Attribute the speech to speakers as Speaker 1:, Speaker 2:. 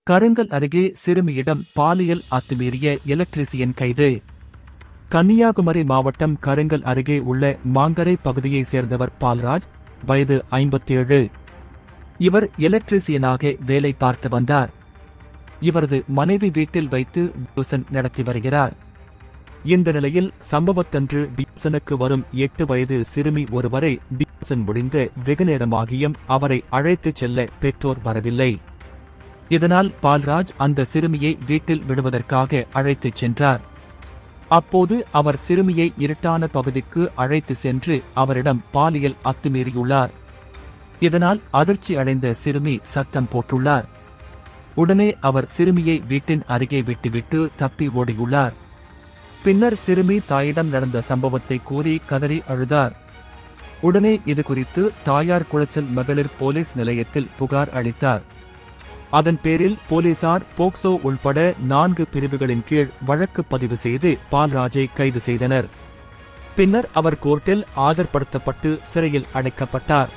Speaker 1: கருங்கல் அருகே சிறுமியிடம் பாலியல் அத்துமீறிய எலக்ட்ரீசியன் கைது. கன்னியாகுமரி மாவட்டம் கருங்கல் அருகே உள்ள மாங்கரை பகுதியைச் சேர்ந்தவர் பால்ராஜ், வயது 57. இவர் எலக்ட்ரீசியனாக வேலை பார்த்து வந்தார். இவரது மனைவி வீட்டில் வைத்து டியூசன் நடத்தி வருகிறார். இந்த நிலையில் சம்பவத்தன்று டியூசனுக்கு வரும் 8 வயது சிறுமி ஒருவரை டியூசன் முடிந்த வெகுநேரமாகியும் அவரை அழைத்துச் செல்ல பெற்றோர் வரவில்லை. இதனால் பால்ராஜ் அந்த சிறுமியை வீட்டில் விடுவதற்காக அழைத்துச் சென்றார். அப்போது அவர் சிறுமியை இருட்டான பகுதிக்கு அழைத்து சென்று அவரிடம் பாலியல் அத்துமீறியுள்ளார். இதனால் அதிர்ச்சி அடைந்த சிறுமி சத்தம் போட்டுள்ளார். உடனே அவர் சிறுமியை வீட்டின் அருகே விட்டுவிட்டு தப்பி ஓடியுள்ளார். பின்னர் சிறுமி தாயிடம் நடந்த சம்பவத்தை கூறி கதறி அழுதார். உடனே இதுகுறித்து தாயார் குளச்சல் மகளிர் போலீஸ் நிலையத்தில் புகார் அளித்தார். அதன் பேரில் போலீசார் போக்சோ உள்பட 4 பிரிவுகளின் கீழ் வழக்கு பதிவு செய்து பால்ராஜை கைது செய்தனர். பின்னர் அவர் கோர்ட்டில் ஆஜர்படுத்தப்பட்டு சிறையில் அடைக்கப்பட்டார்.